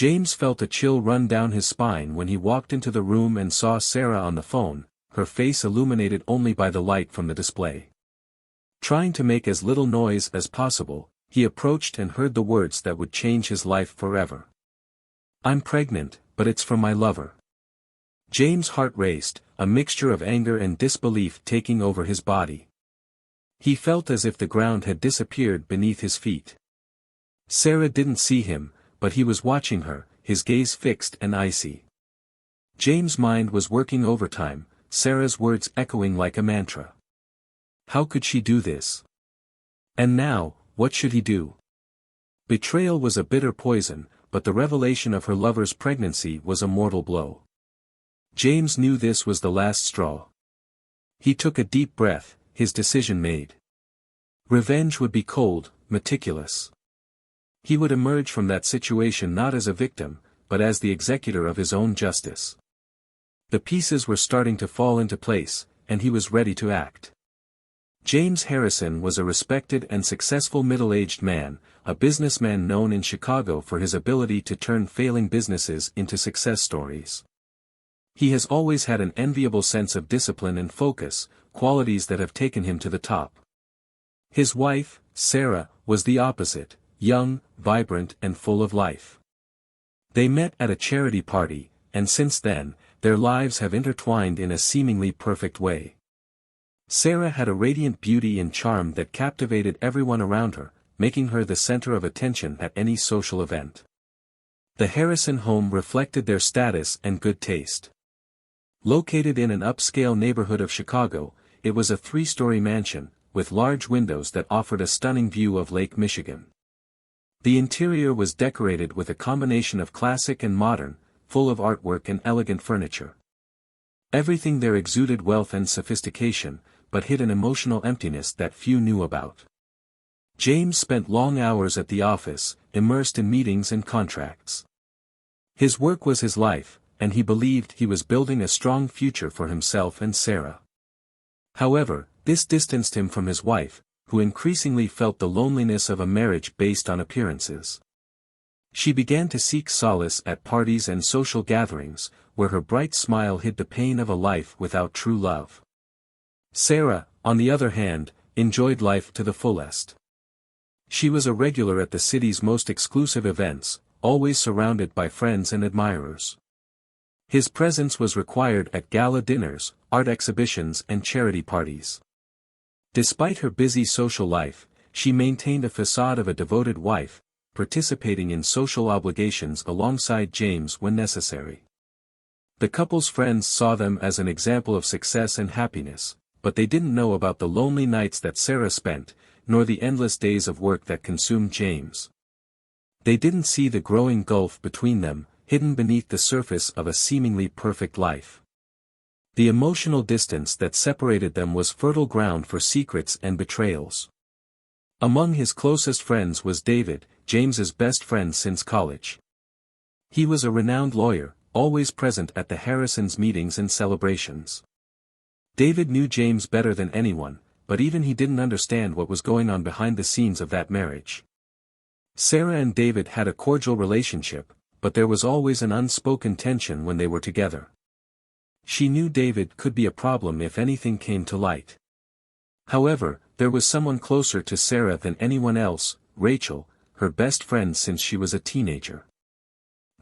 James felt a chill run down his spine when he walked into the room and saw Sarah on the phone, her face illuminated only by the light from the display. Trying to make as little noise as possible, he approached and heard the words that would change his life forever. "I'm pregnant, but it's from my lover." James' heart raced, a mixture of anger and disbelief taking over his body. He felt as if the ground had disappeared beneath his feet. Sarah didn't see him, but he was watching her, his gaze fixed and icy. James' mind was working overtime, Sarah's words echoing like a mantra. How could she do this? And now, what should he do? Betrayal was a bitter poison, but the revelation of her lover's pregnancy was a mortal blow. James knew this was the last straw. He took a deep breath, his decision made. Revenge would be cold, meticulous. He would emerge from that situation not as a victim, but as the executor of his own justice. The pieces were starting to fall into place, and he was ready to act. James Harrison was a respected and successful middle-aged man, a businessman known in Chicago for his ability to turn failing businesses into success stories. He has always had an enviable sense of discipline and focus, qualities that have taken him to the top. His wife, Sarah, was the opposite, young, vibrant and full of life. They met at a charity party, and since then, their lives have intertwined in a seemingly perfect way. Sarah had a radiant beauty and charm that captivated everyone around her, making her the center of attention at any social event. The Harrison home reflected their status and good taste. Located in an upscale neighborhood of Chicago, it was a 3-story mansion, with large windows that offered a stunning view of Lake Michigan. The interior was decorated with a combination of classic and modern, full of artwork and elegant furniture. Everything there exuded wealth and sophistication, but hid an emotional emptiness that few knew about. James spent long hours at the office, immersed in meetings and contracts. His work was his life, and he believed he was building a strong future for himself and Sarah. However, this distanced him from his wife, who increasingly felt the loneliness of a marriage based on appearances. She began to seek solace at parties and social gatherings, where her bright smile hid the pain of a life without true love. Sarah, on the other hand, enjoyed life to the fullest. She was a regular at the city's most exclusive events, always surrounded by friends and admirers. His presence was required at gala dinners, art exhibitions and charity parties. Despite her busy social life, she maintained a facade of a devoted wife, participating in social obligations alongside James when necessary. The couple's friends saw them as an example of success and happiness, but they didn't know about the lonely nights that Sarah spent, nor the endless days of work that consumed James. They didn't see the growing gulf between them, hidden beneath the surface of a seemingly perfect life. The emotional distance that separated them was fertile ground for secrets and betrayals. Among his closest friends was David, James's best friend since college. He was a renowned lawyer, always present at the Harrisons' meetings and celebrations. David knew James better than anyone, but even he didn't understand what was going on behind the scenes of that marriage. Sarah and David had a cordial relationship, but there was always an unspoken tension when they were together. She knew David could be a problem if anything came to light. However, there was someone closer to Sarah than anyone else, Rachel, her best friend since she was a teenager.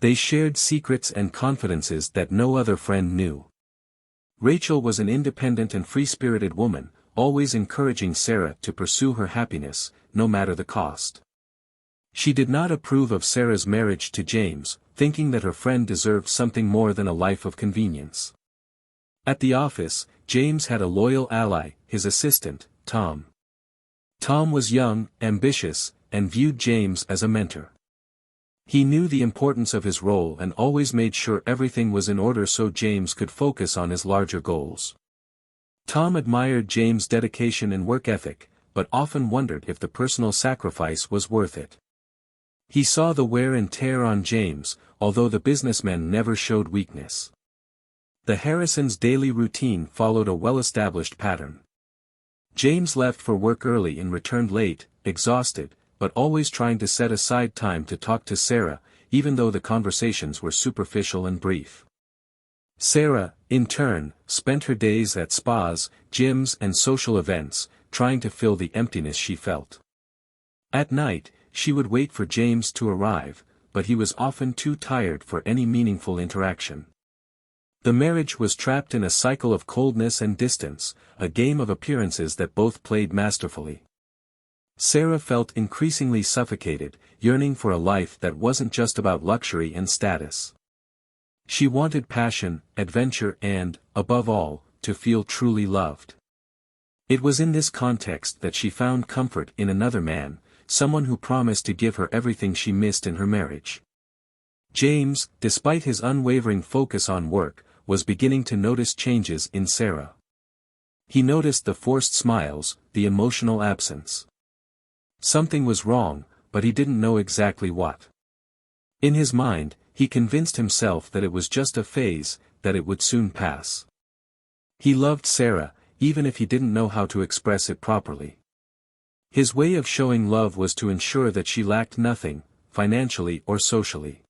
They shared secrets and confidences that no other friend knew. Rachel was an independent and free-spirited woman, always encouraging Sarah to pursue her happiness, no matter the cost. She did not approve of Sarah's marriage to James, thinking that her friend deserved something more than a life of convenience. At the office, James had a loyal ally, his assistant, Tom. Tom was young, ambitious, and viewed James as a mentor. He knew the importance of his role and always made sure everything was in order so James could focus on his larger goals. Tom admired James' dedication and work ethic, but often wondered if the personal sacrifice was worth it. He saw the wear and tear on James, although the businessman never showed weakness. The Harrisons' daily routine followed a well-established pattern. James left for work early and returned late, exhausted, but always trying to set aside time to talk to Sarah, even though the conversations were superficial and brief. Sarah, in turn, spent her days at spas, gyms and social events, trying to fill the emptiness she felt. At night, she would wait for James to arrive, but he was often too tired for any meaningful interaction. The marriage was trapped in a cycle of coldness and distance, a game of appearances that both played masterfully. Sarah felt increasingly suffocated, yearning for a life that wasn't just about luxury and status. She wanted passion, adventure and, above all, to feel truly loved. It was in this context that she found comfort in another man, someone who promised to give her everything she missed in her marriage. James, despite his unwavering focus on work, was beginning to notice changes in Sarah. He noticed the forced smiles, the emotional absence. Something was wrong, but he didn't know exactly what. In his mind, he convinced himself that it was just a phase, that it would soon pass. He loved Sarah, even if he didn't know how to express it properly. His way of showing love was to ensure that she lacked nothing, financially or socially.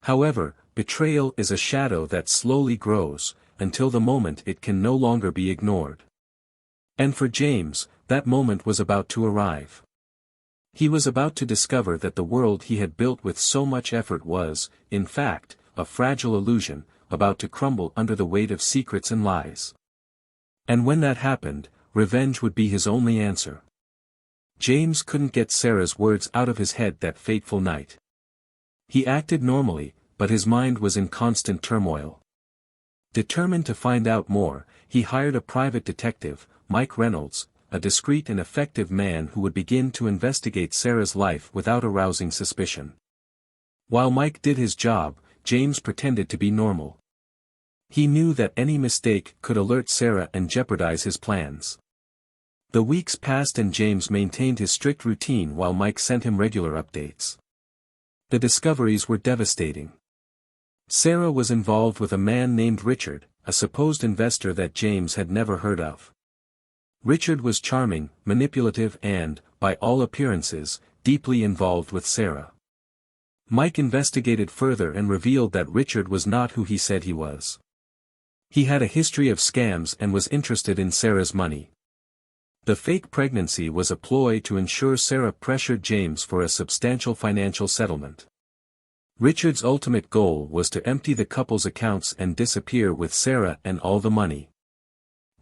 However, betrayal is a shadow that slowly grows, until the moment it can no longer be ignored. And for James, that moment was about to arrive. He was about to discover that the world he had built with so much effort was, in fact, a fragile illusion, about to crumble under the weight of secrets and lies. And when that happened, revenge would be his only answer. James couldn't get Sarah's words out of his head that fateful night. He acted normally, but his mind was in constant turmoil. Determined to find out more, he hired a private detective, Mike Reynolds, a discreet and effective man who would begin to investigate Sarah's life without arousing suspicion. While Mike did his job, James pretended to be normal. He knew that any mistake could alert Sarah and jeopardize his plans. The weeks passed and James maintained his strict routine while Mike sent him regular updates. The discoveries were devastating. Sarah was involved with a man named Richard, a supposed investor that James had never heard of. Richard was charming, manipulative and, by all appearances, deeply involved with Sarah. Mike investigated further and revealed that Richard was not who he said he was. He had a history of scams and was interested in Sarah's money. The fake pregnancy was a ploy to ensure Sarah pressured James for a substantial financial settlement. Richard's ultimate goal was to empty the couple's accounts and disappear with Sarah and all the money.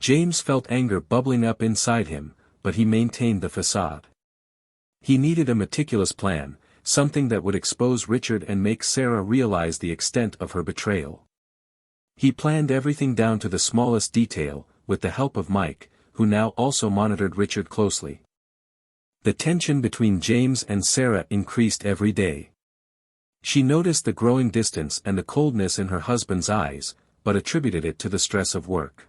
James felt anger bubbling up inside him, but he maintained the facade. He needed a meticulous plan, something that would expose Richard and make Sarah realize the extent of her betrayal. He planned everything down to the smallest detail, with the help of Mike, who now also monitored Richard closely. The tension between James and Sarah increased every day. She noticed the growing distance and the coldness in her husband's eyes, but attributed it to the stress of work.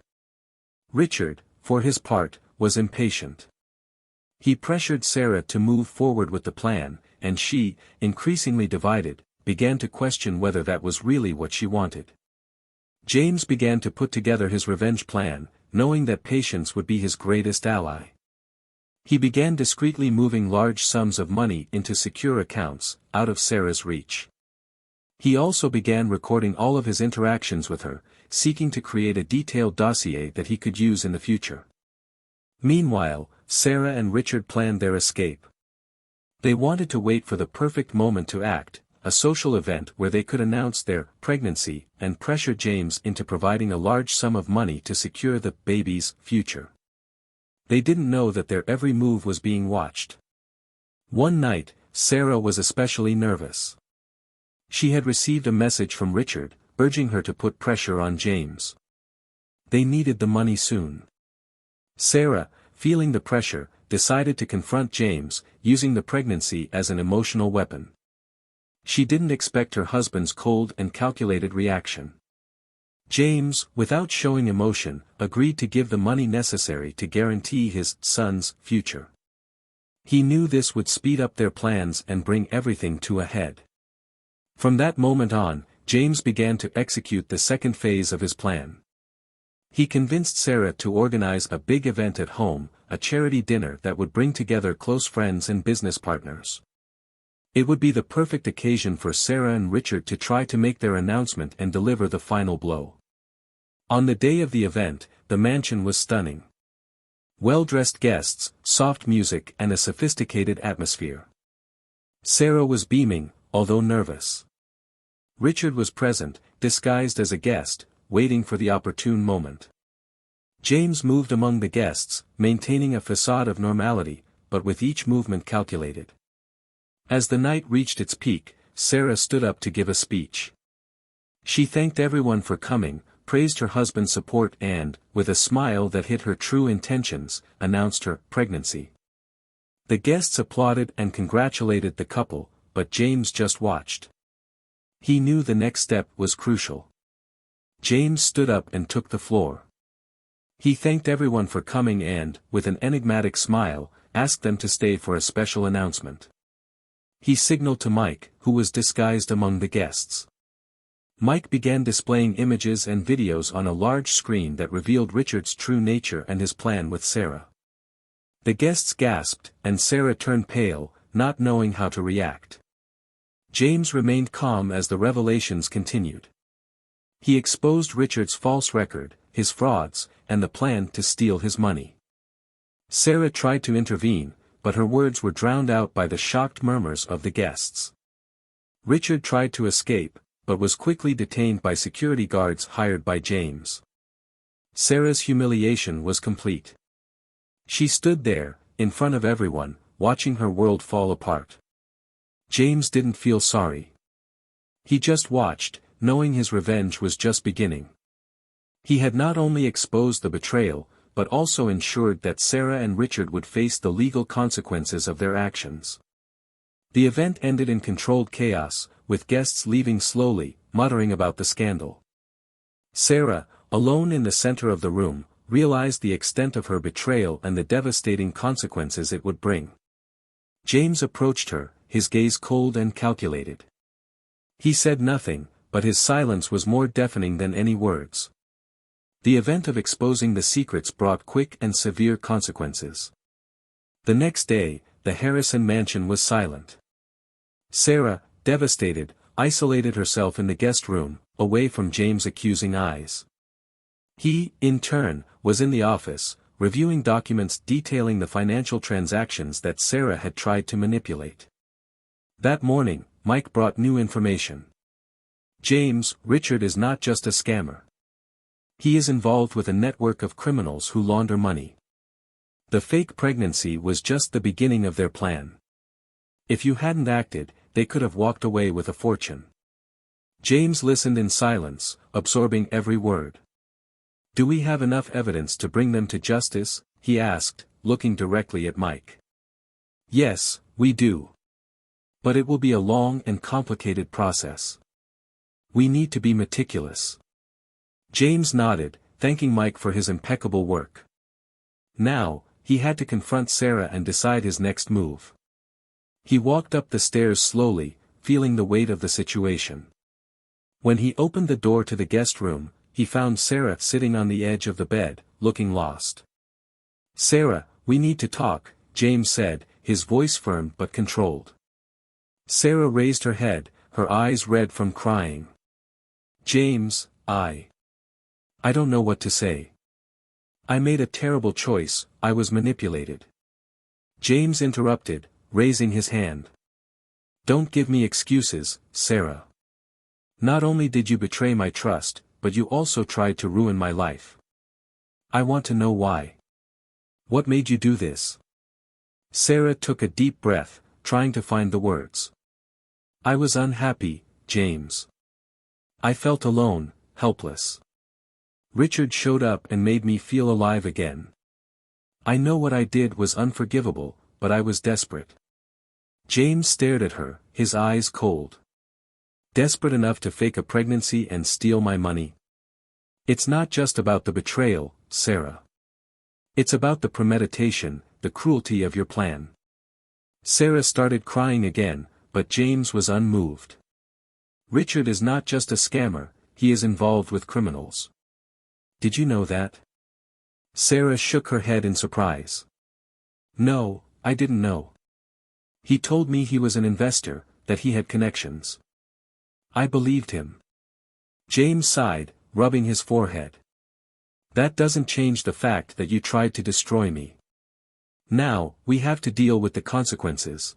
Richard, for his part, was impatient. He pressured Sarah to move forward with the plan, and she, increasingly divided, began to question whether that was really what she wanted. James began to put together his revenge plan, knowing that patience would be his greatest ally. He began discreetly moving large sums of money into secure accounts, out of Sarah's reach. He also began recording all of his interactions with her, seeking to create a detailed dossier that he could use in the future. Meanwhile, Sarah and Richard planned their escape. They wanted to wait for the perfect moment to act, a social event where they could announce their pregnancy and pressure James into providing a large sum of money to secure the baby's future. They didn't know that their every move was being watched. One night, Sarah was especially nervous. She had received a message from Richard, urging her to put pressure on James. They needed the money soon. Sarah, feeling the pressure, decided to confront James, using the pregnancy as an emotional weapon. She didn't expect her husband's cold and calculated reaction. James, without showing emotion, agreed to give the money necessary to guarantee his son's future. He knew this would speed up their plans and bring everything to a head. From that moment on, James began to execute the second phase of his plan. He convinced Sarah to organize a big event at home, a charity dinner that would bring together close friends and business partners. It would be the perfect occasion for Sarah and Richard to try to make their announcement and deliver the final blow. On the day of the event, the mansion was stunning. Well-dressed guests, soft music and a sophisticated atmosphere. Sarah was beaming, although nervous. Richard was present, disguised as a guest, waiting for the opportune moment. James moved among the guests, maintaining a facade of normality, but with each movement calculated. As the night reached its peak, Sarah stood up to give a speech. She thanked everyone for coming, praised her husband's support and, with a smile that hid her true intentions, announced her pregnancy. The guests applauded and congratulated the couple, but James just watched. He knew the next step was crucial. James stood up and took the floor. He thanked everyone for coming and, with an enigmatic smile, asked them to stay for a special announcement. He signaled to Mike, who was disguised among the guests. Mike began displaying images and videos on a large screen that revealed Richard's true nature and his plan with Sarah. The guests gasped, and Sarah turned pale, not knowing how to react. James remained calm as the revelations continued. He exposed Richard's false record, his frauds, and the plan to steal his money. Sarah tried to intervene, but her words were drowned out by the shocked murmurs of the guests. Richard tried to escape, but was quickly detained by security guards hired by James. Sarah's humiliation was complete. She stood there, in front of everyone, watching her world fall apart. James didn't feel sorry. He just watched, knowing his revenge was just beginning. He had not only exposed the betrayal, but also ensured that Sarah and Richard would face the legal consequences of their actions. The event ended in controlled chaos, with guests leaving slowly, muttering about the scandal. Sarah, alone in the center of the room, realized the extent of her betrayal and the devastating consequences it would bring. James approached her, his gaze cold and calculated. He said nothing, but his silence was more deafening than any words. The event of exposing the secrets brought quick and severe consequences. The next day, the Harrison mansion was silent. Sarah, devastated, isolated herself in the guest room, away from James' accusing eyes. He, in turn, was in the office, reviewing documents detailing the financial transactions that Sarah had tried to manipulate. That morning, Mike brought new information. James, Richard is not just a scammer. He is involved with a network of criminals who launder money. The fake pregnancy was just the beginning of their plan. If you hadn't acted, they could have walked away with a fortune. James listened in silence, absorbing every word. Do we have enough evidence to bring them to justice? He asked, looking directly at Mike. Yes, we do. But it will be a long and complicated process. We need to be meticulous. James nodded, thanking Mike for his impeccable work. Now, he had to confront Sarah and decide his next move. He walked up the stairs slowly, feeling the weight of the situation. When he opened the door to the guest room, he found Sarah sitting on the edge of the bed, looking lost. Sarah, we need to talk, James said, his voice firm but controlled. Sarah raised her head, her eyes red from crying. James, I don't know what to say. I made a terrible choice, I was manipulated. James interrupted, raising his hand. Don't give me excuses, Sarah. Not only did you betray my trust, but you also tried to ruin my life. I want to know why. What made you do this? Sarah took a deep breath, trying to find the words. I was unhappy, James. I felt alone, helpless. Richard showed up and made me feel alive again. I know what I did was unforgivable, but I was desperate. James stared at her, his eyes cold. Desperate enough to fake a pregnancy and steal my money? It's not just about the betrayal, Sarah. It's about the premeditation, the cruelty of your plan. Sarah started crying again, but James was unmoved. Richard is not just a scammer, he is involved with criminals. Did you know that? Sarah shook her head in surprise. No, I didn't know. He told me he was an investor, that he had connections. I believed him. James sighed, rubbing his forehead. That doesn't change the fact that you tried to destroy me. Now, we have to deal with the consequences.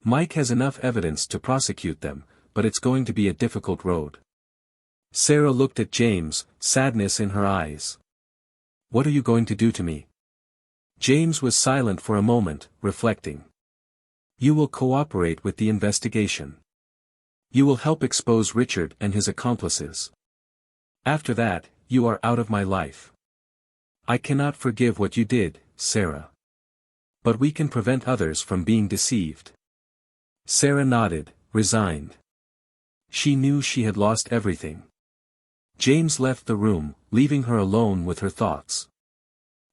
Mike has enough evidence to prosecute them, but it's going to be a difficult road. Sarah looked at James, sadness in her eyes. What are you going to do to me? James was silent for a moment, reflecting. You will cooperate with the investigation. You will help expose Richard and his accomplices. After that, you are out of my life. I cannot forgive what you did, Sarah. But we can prevent others from being deceived. Sarah nodded, resigned. She knew she had lost everything. James left the room, leaving her alone with her thoughts.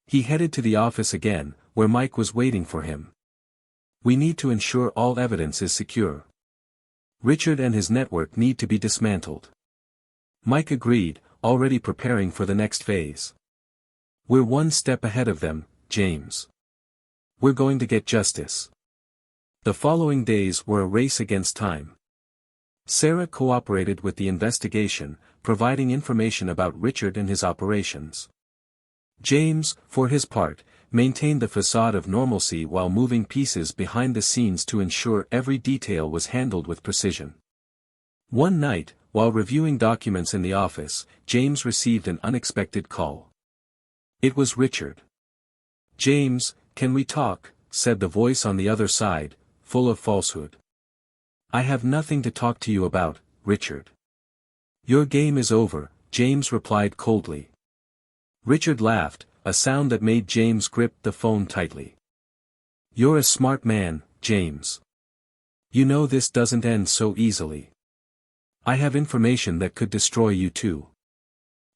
He headed to the office again, where Mike was waiting for him. We need to ensure all evidence is secure. Richard and his network need to be dismantled. Mike agreed, already preparing for the next phase. We're one step ahead of them, James. We're going to get justice. The following days were a race against time. Sarah cooperated with the investigation, providing information about Richard and his operations. James, for his part, maintained the facade of normalcy while moving pieces behind the scenes to ensure every detail was handled with precision. One night, while reviewing documents in the office, James received an unexpected call. It was Richard. James, can we talk? Said the voice on the other side, full of falsehood. I have nothing to talk to you about, Richard. Your game is over, James replied coldly. Richard laughed, a sound that made James grip the phone tightly. You're a smart man, James. You know this doesn't end so easily. I have information that could destroy you too.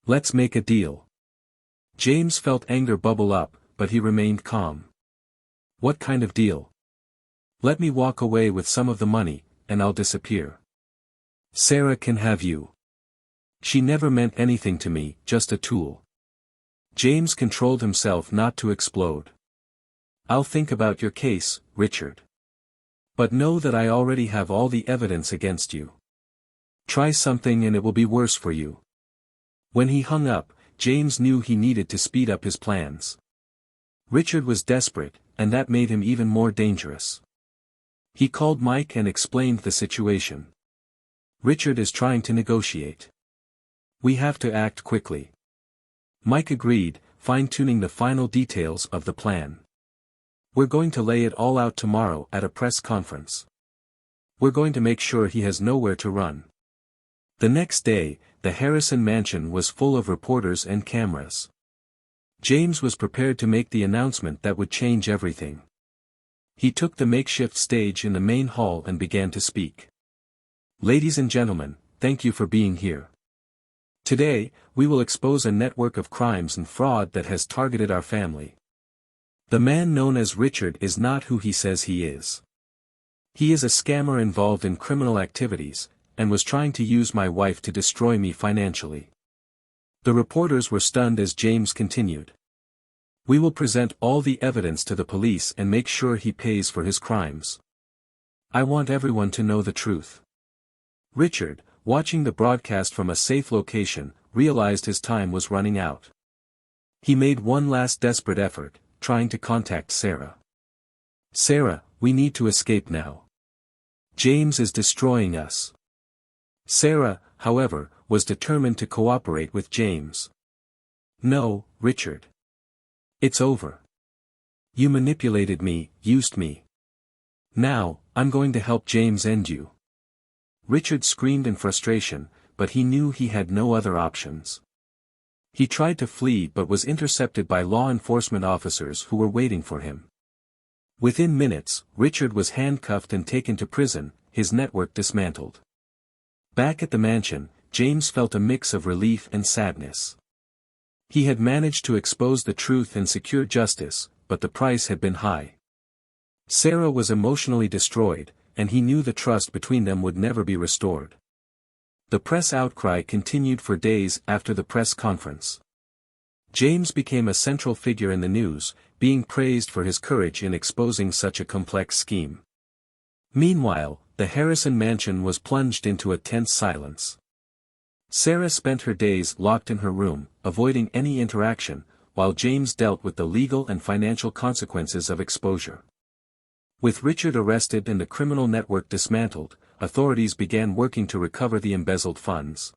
Let's make a deal. James felt anger bubble up, but he remained calm. What kind of deal? Let me walk away with some of the money, and I'll disappear. Sarah can have you. She never meant anything to me, just a tool. James controlled himself not to explode. I'll think about your case, Richard. But know that I already have all the evidence against you. Try something and it will be worse for you. When he hung up, James knew he needed to speed up his plans. Richard was desperate, and that made him even more dangerous. He called Mike and explained the situation. Richard is trying to negotiate. We have to act quickly. Mike agreed, fine-tuning the final details of the plan. We're going to lay it all out tomorrow at a press conference. We're going to make sure he has nowhere to run. The next day, the Harrison mansion was full of reporters and cameras. James was prepared to make the announcement that would change everything. He took the makeshift stage in the main hall and began to speak. Ladies and gentlemen, thank you for being here. Today, we will expose a network of crimes and fraud that has targeted our family. The man known as Richard is not who he says he is. He is a scammer involved in criminal activities, and was trying to use my wife to destroy me financially. The reporters were stunned as James continued. We will present all the evidence to the police and make sure he pays for his crimes. I want everyone to know the truth. Richard, watching the broadcast from a safe location, realized his time was running out. He made one last desperate effort, trying to contact Sarah. Sarah, we need to escape now. James is destroying us. Sarah, however, was determined to cooperate with James. No, Richard. It's over. You manipulated me, used me. Now, I'm going to help James end you. Richard screamed in frustration, but he knew he had no other options. He tried to flee but was intercepted by law enforcement officers who were waiting for him. Within minutes, Richard was handcuffed and taken to prison, his network dismantled. Back at the mansion, James felt a mix of relief and sadness. He had managed to expose the truth and secure justice, but the price had been high. Sarah was emotionally destroyed, and he knew the trust between them would never be restored. The press outcry continued for days after the press conference. James became a central figure in the news, being praised for his courage in exposing such a complex scheme. Meanwhile, the Harrison mansion was plunged into a tense silence. Sarah spent her days locked in her room, avoiding any interaction, while James dealt with the legal and financial consequences of exposure. With Richard arrested and the criminal network dismantled, authorities began working to recover the embezzled funds.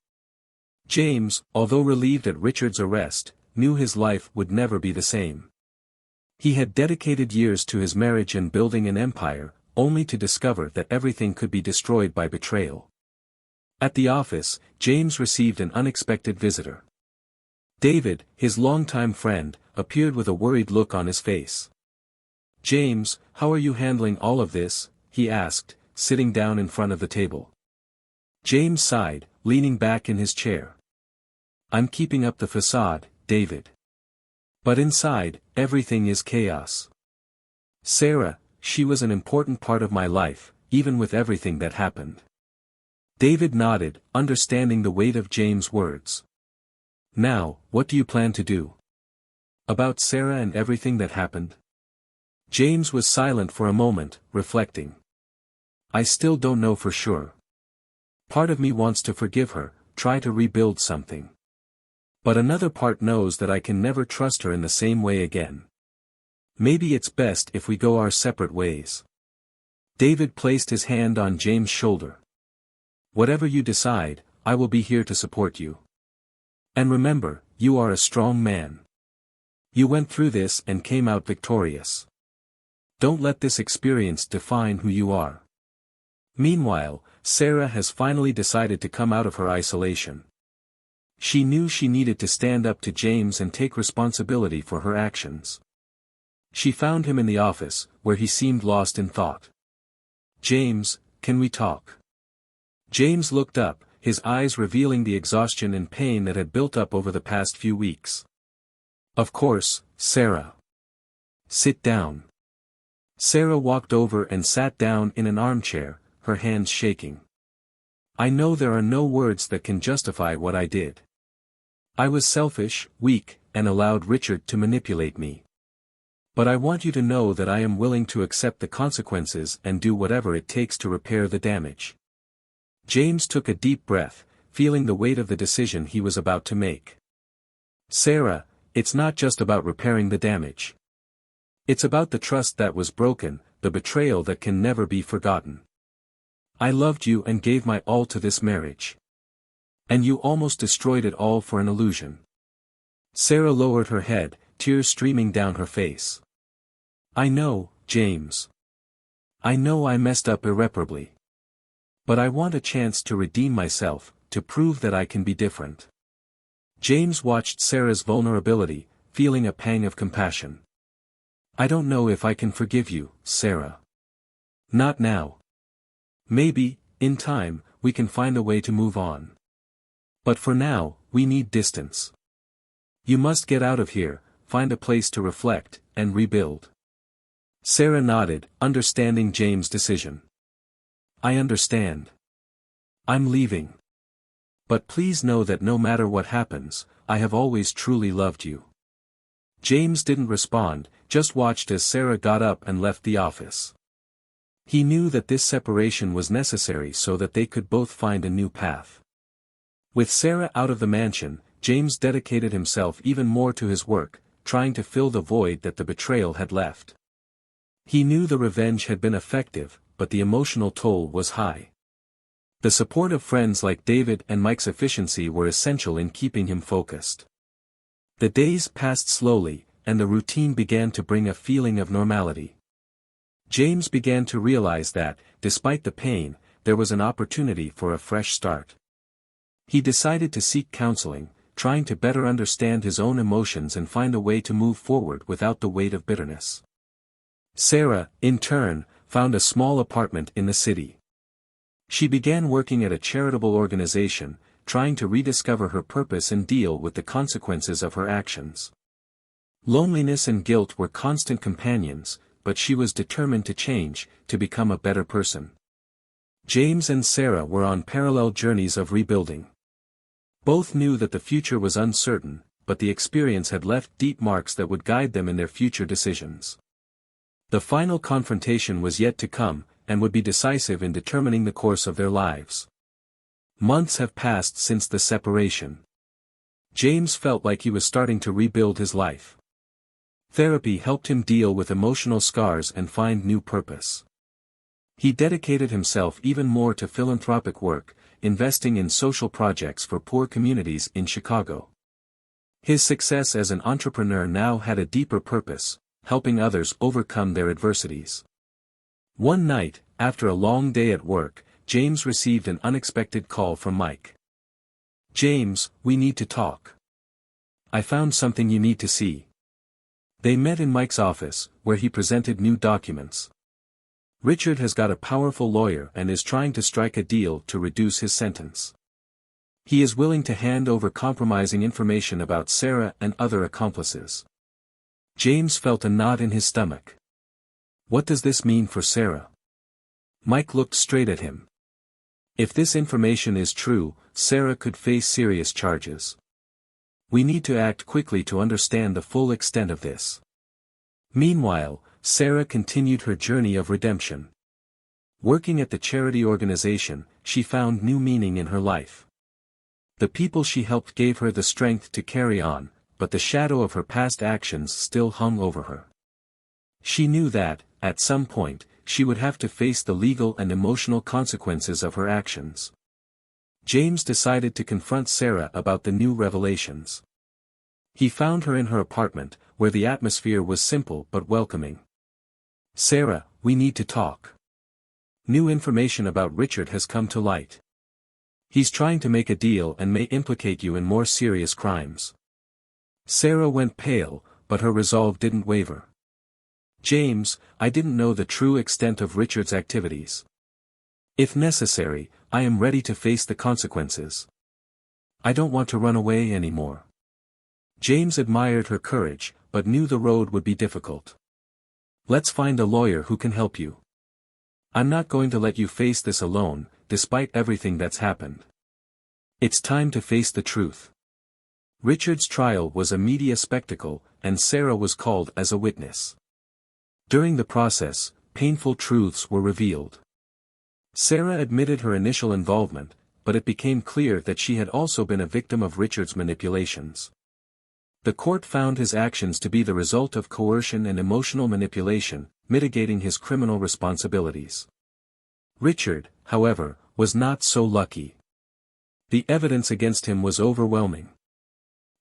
James, although relieved at Richard's arrest, knew his life would never be the same. He had dedicated years to his marriage and building an empire, only to discover that everything could be destroyed by betrayal. At the office, James received an unexpected visitor. David, his longtime friend, appeared with a worried look on his face. "James, how are you handling all of this?" he asked, sitting down in front of the table. James sighed, leaning back in his chair. "I'm keeping up the facade, David. But inside, everything is chaos. Sarah, she was an important part of my life, even with everything that happened." David nodded, understanding the weight of James' words. "Now, what do you plan to do? About Sarah and everything that happened?" James was silent for a moment, reflecting. "I still don't know for sure. Part of me wants to forgive her, try to rebuild something. But another part knows that I can never trust her in the same way again. Maybe it's best if we go our separate ways." David placed his hand on James' shoulder. "Whatever you decide, I will be here to support you. And remember, you are a strong man. You went through this and came out victorious. Don't let this experience define who you are." Meanwhile, Sarah has finally decided to come out of her isolation. She knew she needed to stand up to James and take responsibility for her actions. She found him in the office, where he seemed lost in thought. "James, can we talk?" James looked up, his eyes revealing the exhaustion and pain that had built up over the past few weeks. "Of course, Sarah. Sit down." Sarah walked over and sat down in an armchair, her hands shaking. "I know there are no words that can justify what I did. I was selfish, weak, and allowed Richard to manipulate me. But I want you to know that I am willing to accept the consequences and do whatever it takes to repair the damage." James took a deep breath, feeling the weight of the decision he was about to make. "Sarah, it's not just about repairing the damage. It's about the trust that was broken, the betrayal that can never be forgotten. I loved you and gave my all to this marriage. And you almost destroyed it all for an illusion." Sarah lowered her head, tears streaming down her face. "I know, James. I know I messed up irreparably. But I want a chance to redeem myself, to prove that I can be different." James watched Sarah's vulnerability, feeling a pang of compassion. "I don't know if I can forgive you, Sarah. Not now. Maybe, in time, we can find a way to move on. But for now, we need distance. You must get out of here, find a place to reflect, and rebuild." Sarah nodded, understanding James' decision. "I understand. I'm leaving. But please know that no matter what happens, I have always truly loved you." James didn't respond, just watched as Sarah got up and left the office. He knew that this separation was necessary so that they could both find a new path. With Sarah out of the mansion, James dedicated himself even more to his work, trying to fill the void that the betrayal had left. He knew the revenge had been effective, but the emotional toll was high. The support of friends like David and Mike's efficiency were essential in keeping him focused. The days passed slowly, and the routine began to bring a feeling of normality. James began to realize that, despite the pain, there was an opportunity for a fresh start. He decided to seek counseling, trying to better understand his own emotions and find a way to move forward without the weight of bitterness. Sarah, in turn, found a small apartment in the city. She began working at a charitable organization, trying to rediscover her purpose and deal with the consequences of her actions. Loneliness and guilt were constant companions, but she was determined to change, to become a better person. James and Sarah were on parallel journeys of rebuilding. Both knew that the future was uncertain, but the experience had left deep marks that would guide them in their future decisions. The final confrontation was yet to come, and would be decisive in determining the course of their lives. Months have passed since the separation. James felt like he was starting to rebuild his life. Therapy helped him deal with emotional scars and find new purpose. He dedicated himself even more to philanthropic work, investing in social projects for poor communities in Chicago. His success as an entrepreneur now had a deeper purpose, helping others overcome their adversities. One night, after a long day at work, James received an unexpected call from Mike. "James, we need to talk. I found something you need to see." They met in Mike's office, where he presented new documents. Richard has got a powerful lawyer and is trying to strike a deal to reduce his sentence. He is willing to hand over compromising information about Sarah and other accomplices. James felt a knot in his stomach. What does this mean for Sarah? Mike looked straight at him. If this information is true, Sarah could face serious charges. We need to act quickly to understand the full extent of this. Meanwhile, Sarah continued her journey of redemption. Working at the charity organization, she found new meaning in her life. The people she helped gave her the strength to carry on, but the shadow of her past actions still hung over her. She knew that, at some point, she would have to face the legal and emotional consequences of her actions. James decided to confront Sarah about the new revelations. He found her in her apartment, where the atmosphere was simple but welcoming. "Sarah, we need to talk. New information about Richard has come to light. He's trying to make a deal and may implicate you in more serious crimes." Sarah went pale, but her resolve didn't waver. "James, I didn't know the true extent of Richard's activities. If necessary, I am ready to face the consequences. I don't want to run away anymore." James admired her courage, but knew the road would be difficult. "Let's find a lawyer who can help you. I'm not going to let you face this alone, despite everything that's happened. It's time to face the truth." Richard's trial was a media spectacle, and Sarah was called as a witness. During the process, painful truths were revealed. Sarah admitted her initial involvement, but it became clear that she had also been a victim of Richard's manipulations. The court found his actions to be the result of coercion and emotional manipulation, mitigating his criminal responsibilities. Richard, however, was not so lucky. The evidence against him was overwhelming.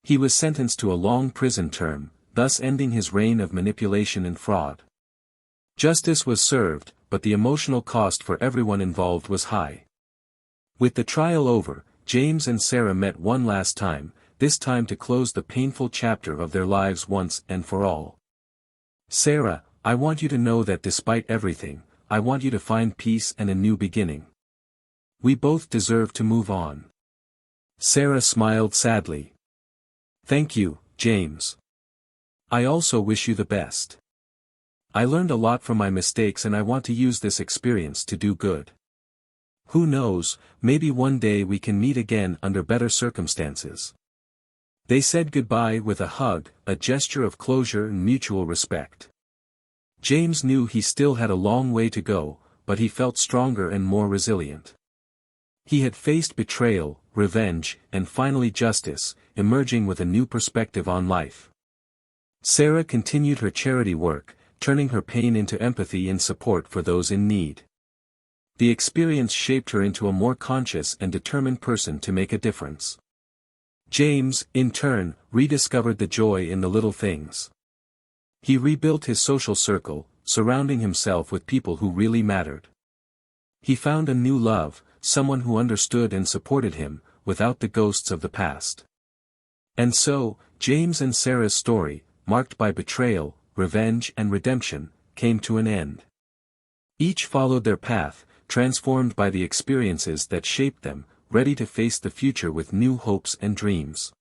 He was sentenced to a long prison term, thus ending his reign of manipulation and fraud. Justice was served, but the emotional cost for everyone involved was high. With the trial over, James and Sarah met one last time, this time to close the painful chapter of their lives once and for all. "Sarah, I want you to know that despite everything, I want you to find peace and a new beginning. We both deserve to move on." Sarah smiled sadly. "Thank you, James. I also wish you the best. I learned a lot from my mistakes and I want to use this experience to do good. Who knows, maybe one day we can meet again under better circumstances." They said goodbye with a hug, a gesture of closure and mutual respect. James knew he still had a long way to go, but he felt stronger and more resilient. He had faced betrayal, revenge, and finally justice, emerging with a new perspective on life. Sarah continued her charity work, turning her pain into empathy and support for those in need. The experience shaped her into a more conscious and determined person to make a difference. James, in turn, rediscovered the joy in the little things. He rebuilt his social circle, surrounding himself with people who really mattered. He found a new love, someone who understood and supported him, without the ghosts of the past. And so, James and Sarah's story, marked by betrayal, revenge and redemption, came to an end. Each followed their path, transformed by the experiences that shaped them, ready to face the future with new hopes and dreams.